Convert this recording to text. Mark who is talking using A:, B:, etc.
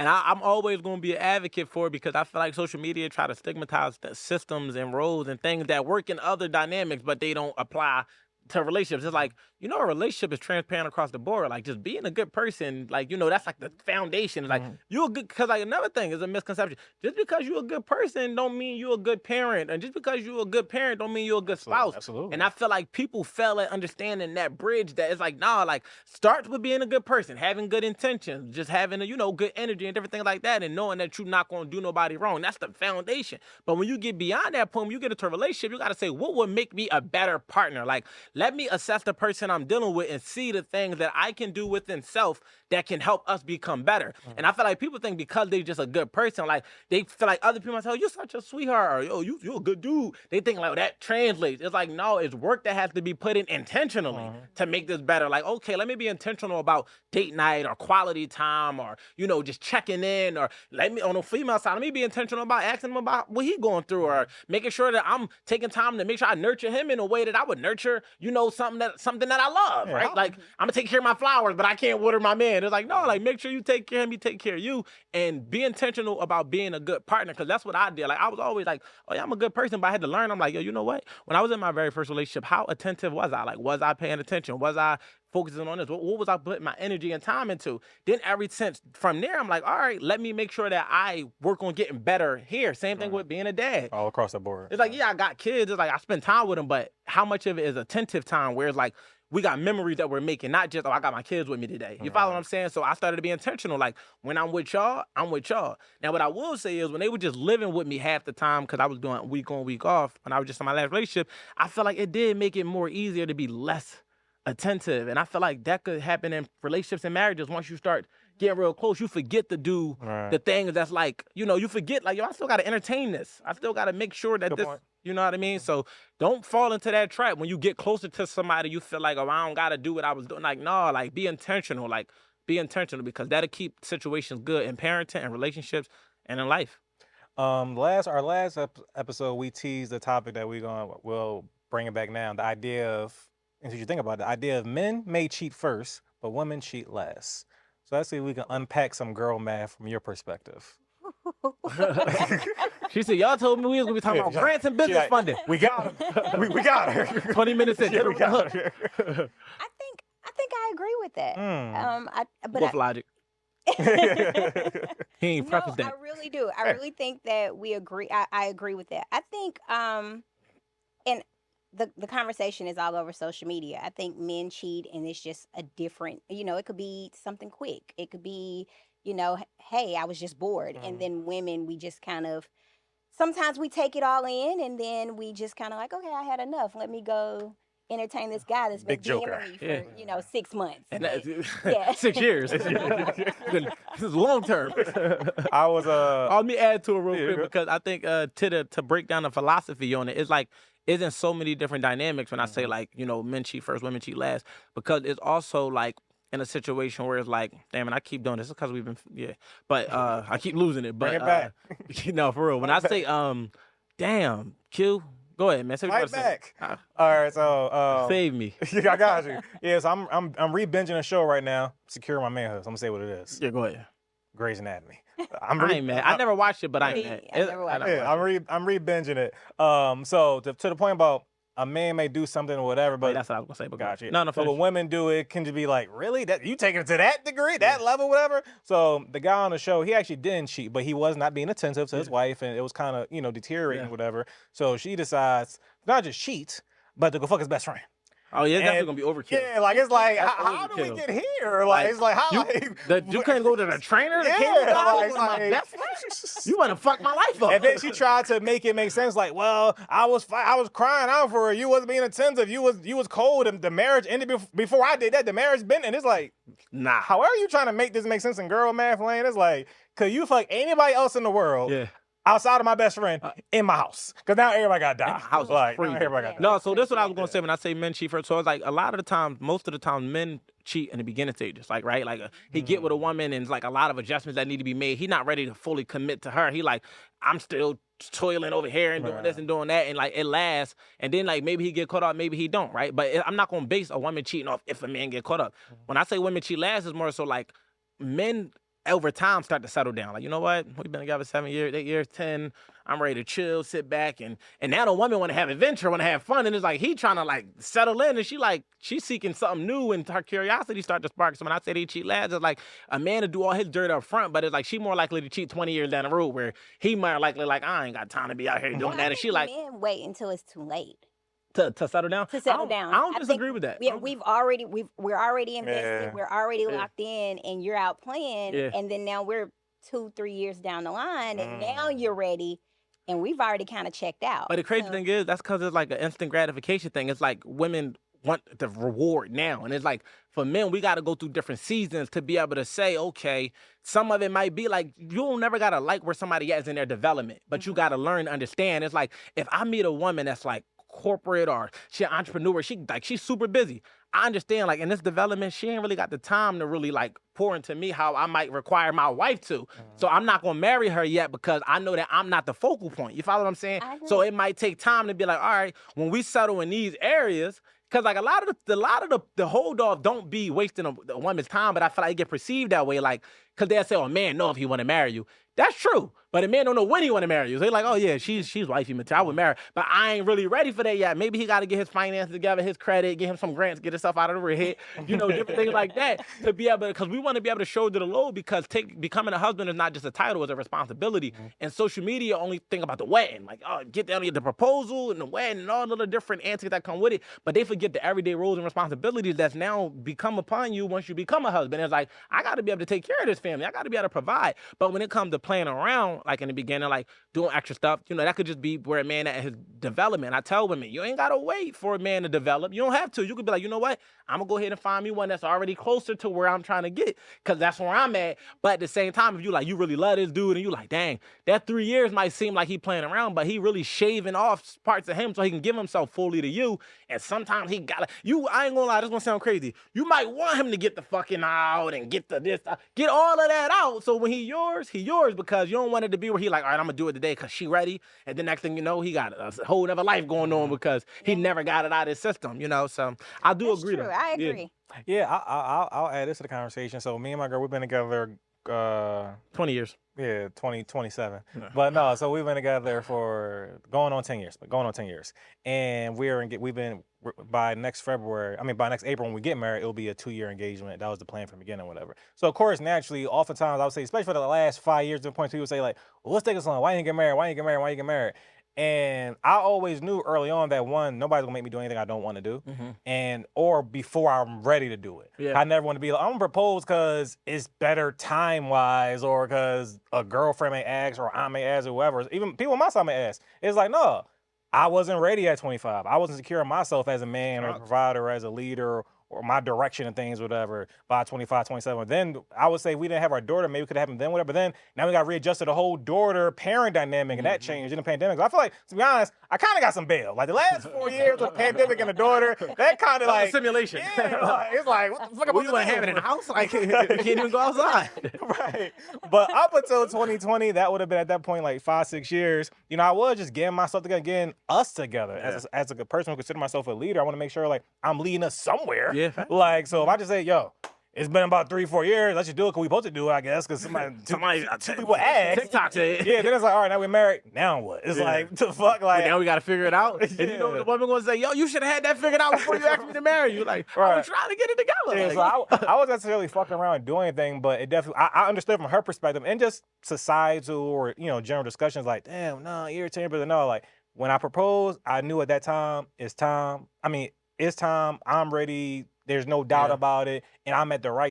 A: And I'm always going to be an advocate for it because I feel like social media try to stigmatize the systems and roles and things that work in other dynamics, but they don't apply to relationships. It's like, a relationship is transparent across the board. Like just being a good person, like, that's like the foundation. It's like you're a good, because like another thing is a misconception. Just because you're a good person don't mean you're a good parent. And just because you're a good parent don't mean you're a good spouse.
B: Absolutely.
A: And I feel like people fail at understanding that bridge that it's like, nah, like starts with being a good person, having good intentions, just having a, good energy and everything like that, and knowing that you're not going to do nobody wrong. That's the foundation. But when you get beyond that point, when you get into a relationship, you got to say, what would make me a better partner? Like, let me assess the person I'm dealing with and see the things that I can do within self that can help us become better. And I feel like people think because they're just a good person, like they feel like other people might say, oh, you're such a sweetheart, or yo, you're a good dude. They think like, oh, that translates. It's like, no, it's work that has to be put in intentionally to make this better. Like, okay, let me be intentional about date night or quality time or, just checking in, or let me, on the female side, let me be intentional about asking him about what he's going through, or making sure that I'm taking time to make sure I nurture him in a way that I would nurture, something that I love, right? Like, I'm gonna take care of my flowers, but I can't water my man. It's like, no, like make sure you take care of him, he take care of you, and be intentional about being a good partner. Cause that's what I did. Like I was always like, oh yeah, I'm a good person, but I had to learn. I'm like, yo, you know what? When I was in my very first relationship, how attentive was I? Like, was I paying attention? Was I focusing on this? What was I putting my energy and time into? Then every since from there, I'm like, all right, let me make sure that I work on getting better here. Same thing with being a dad.
B: All across the board.
A: It's like, yeah, I got kids. It's like I spend time with them, but how much of it is attentive time? Where it's like, we got memories that we're making, not just, oh, I got my kids with me today. You follow what I'm saying? So I started to be intentional. Like, when I'm with y'all, I'm with y'all. Now, what I will say is when they were just living with me half the time, because I was doing week on, week off, when I was just in my last relationship, I felt like it did make it more easier to be less attentive. And I feel like that could happen in relationships and marriages. Once you start getting real close, you forget to do the things that's like, you forget, like, yo, I still got to entertain this. I still got to make sure that this, you know what I mean? So don't fall into that trap. When you get closer to somebody, you feel like, oh, I don't got to do what I was doing. Like, no, like, be intentional. Like, be intentional, because that'll keep situations good in parenting and relationships and in life.
B: Our last episode, we teased the topic that we'll bring it back now. The idea of, and so you think about it, the idea of men may cheat first, but women cheat last. So let's see if we can unpack some girl math from your perspective.
A: She said, y'all told me we was going to be talking about grants and business funding.
B: We got her. we got her.
A: 20 minutes in.
B: Yeah, we got her.
C: I think I agree with that.
A: With logic. He ain't prefaced that.
C: I really do. I really think that we agree. I agree with that. I think, and the conversation is all over social media. I think men cheat, and it's just a different, it could be something quick. It could be, hey, I was just bored. And then women, we just kind of, sometimes we take it all in, and then we just kind of like, okay, I had enough. Let me go entertain this guy that's been DMing me for 6 months.
A: And 6 years. This is long term.
B: I was
A: let me add to it real quick, because I think to break down the philosophy on it, it's like, isn't so many different dynamics when I say, like, men cheat first, women cheat last, because it's also like in a situation where it's like, damn, and I keep doing this because we've been, but I keep losing it. But
B: bring it back.
A: No, for real. When I say, damn, Q, go ahead, man. Say what you
B: back. All right, so
A: save me.
B: I got you. Yes, I'm re-binging a show right now. Secure my manhood. So I'm gonna say what it is.
A: Yeah, go ahead.
B: Grey's Anatomy.
A: I ain't mad. I never watched it, but I ain't mad.
C: I never watched it.
B: I'm re-binging it. So to the point about a man may do something or whatever, but
A: that's what I was gonna say. But
B: gotcha.
A: No,
B: so when women do it, can just be like, really? That you taking it to that degree, that level, whatever. So the guy on the show, he actually didn't cheat, but he was not being attentive to his wife, and it was kind of deteriorating, whatever. So she decides not just cheat, but to go fuck his best friend.
A: Oh yeah, it's definitely gonna be overkill.
B: Yeah, like it's like, how do we get here? Like it's like how
A: you can't go to the trainer. You want to fuck my life up.
B: And then she tried to make it make sense. Like, well, I was crying out for her. You wasn't being attentive. You was cold. And the marriage ended before I did that. The marriage been, and it's like,
A: nah.
B: However you trying to make this make sense in girl math lane, it's like, could you fuck anybody else in the world?
A: Yeah.
B: Outside of my best friend in my house, because now everybody got to die.
A: House
B: like,
A: free.
B: Everybody got to
A: no, so this is what I was gonna say when I say men cheat first. So it's like a lot of the time, most of the time, men cheat in the beginning stages. Like, right, like he get with a woman and it's like a lot of adjustments that need to be made. He not ready to fully commit to her. He like, I'm still toiling over here and doing this and doing that, and like it lasts. And then like maybe he get caught up, maybe he don't. Right, but I'm not gonna base a woman cheating off if a man get caught up. When I say women cheat last, is more so like men over time start to settle down. Like, you know what? We've been together 7 years, 8 years, 10. I'm ready to chill, sit back, and now the woman want to have adventure, want to have fun, and it's like he trying to like settle in, and she's seeking something new, and her curiosity start to spark. So when I say they cheat lads, it's like a man to do all his dirt up front, but it's like she more likely to cheat 20 years down the road, where he might likely like I ain't got time to be out here doing
C: Well,
A: that,
C: I
A: and she
C: think
A: like
C: men wait until it's too late
A: to settle down.
C: to settle down.
A: I don't
C: I think
A: disagree with that.
C: we're already invested,
B: Yeah.
C: we're already
A: Yeah.
C: locked in, and you're out playing,
A: Yeah.
C: and then now we're 2-3 years down the line, and now
B: Mm.
C: you're ready, and we've already kind of checked out.
A: But the crazy
C: So,
A: thing is, that's because it's like an instant gratification thing. It's like women want the reward now. And it's like for men, we got to go through different seasons to be able to say, okay, some of it might be like, you don't never got to like where somebody is in their development, but you got to learn to understand. It's like if I meet a woman that's like corporate or she an entrepreneur, she's super busy. I understand, like in this development, she ain't really got the time to really like pour into me how I might require my wife to. So I'm not gonna marry her yet because I know that I'm not the focal point. You follow what I'm saying?
C: I
A: So
C: agree.
A: it might take time to be like, all right, when we settle in these areas, because like a lot of the hold off don't be wasting a woman's time, but I feel like it get perceived that way, like because they'll say, oh man, no, if he want to marry you. That's true. But a man don't know when he want to marry you. So they're like, oh yeah, she's wifey material. I would marry her. But I ain't really ready for that yet. Maybe he got to get his finances together, his credit, get him some grants, get himself out of the red, different things like that to be able to, because we want to be able to shoulder the load because becoming a husband is not just a title, it's a responsibility. And social media only think about the wedding. Like, oh, get down to the proposal and the wedding and all the other different antics that come with it. But they forget the everyday roles and responsibilities that's now become upon you once you become a husband. It's like, I got to be able to take care of this family. I got to be able to provide. But when it comes to playing around, like in the beginning, like doing extra stuff, that could just be where a man at his development. I tell women, you ain't got to wait for a man to develop. You don't have to. You could be like, you know what? I'm going to go ahead and find me one that's already closer to where I'm trying to get because that's where I'm at. But at the same time, if you really love this dude and you like, dang, that 3 years might seem like he playing around, but he really shaving off parts of him so he can give himself fully to you. And sometimes he got to, I ain't going to lie, this going to sound crazy. You might want him to get the fucking out and get get all of that out. So when he yours because you don't want it to be where he like, all right, I'm going to do it today because she ready. And the next thing you know, he got a whole other life going on because he never got it out of his system, So I do
C: that's
A: agree
C: true.
A: though.
C: I
A: Yeah.
C: agree.
B: Yeah, I'll add this to the conversation. So me and my girl, we've been together
A: 20 years.
B: yeah, 27.
A: Yeah.
B: But no, so we've been together for going on 10 years. And by next April when we get married, it'll be a 2-year engagement. That was the plan from the beginning, whatever. So of course, naturally, oftentimes I would say, especially for the last 5 years, to the point people say like, well, what's taking so long? Why you didn't get married? Why you get married? Why you get married? And I always knew early on that one, nobody's gonna make me do anything I don't want to do, or before I'm ready to do it.
A: Yeah.
B: I never want to be like, I'm gonna propose because it's better time wise, or because a girlfriend may ask, or I may ask, or whoever. Even people on my side may ask. It's like, no, I wasn't ready at 25. I wasn't secure in myself as a man, or a provider, or as a leader, or my direction and things, whatever, by 25, 27. Then I would say we didn't have our daughter. Maybe it could have happened then, whatever. But then now we got readjusted the whole daughter-parent dynamic, and that changed in the pandemic. I feel like, to be honest, I kind of got some bail. Like the last 4 years with the pandemic and the daughter, that kind of like
A: simulation.
B: Yeah, it's like what the fuck am I
A: What, you want to have it in the house? Like, you can't even go outside.
B: Right. But up until 2020, that would have been at that point like 5-6 years. I was just getting myself together, getting us together as a person who consider myself a leader. I want to make sure like I'm leading us somewhere.
A: Yeah.
B: Like, so if I just say, yo, it's been about 3-4 years, let's just do it because we supposed to do it, I guess, because two people asked.
A: TikTok said.
B: Yeah, then it's like, all right, now we're married. Now what? It's like, the fuck, like.
A: Now we got to figure it out. And you know
B: Yeah.
A: the woman going to say, yo, you should have had that figured out before you asked me to marry you. Like, I
B: Right.
A: was trying to get it together.
B: Yeah,
A: Like,
B: so I wasn't necessarily fucking around and doing anything, but it definitely, I understood from her perspective and just societal or, general discussions like, damn, no, irritating, but no, like, when I proposed, I knew at that time, it's time. I'm ready. There's no doubt
A: Yeah.
B: about it. And I'm at the right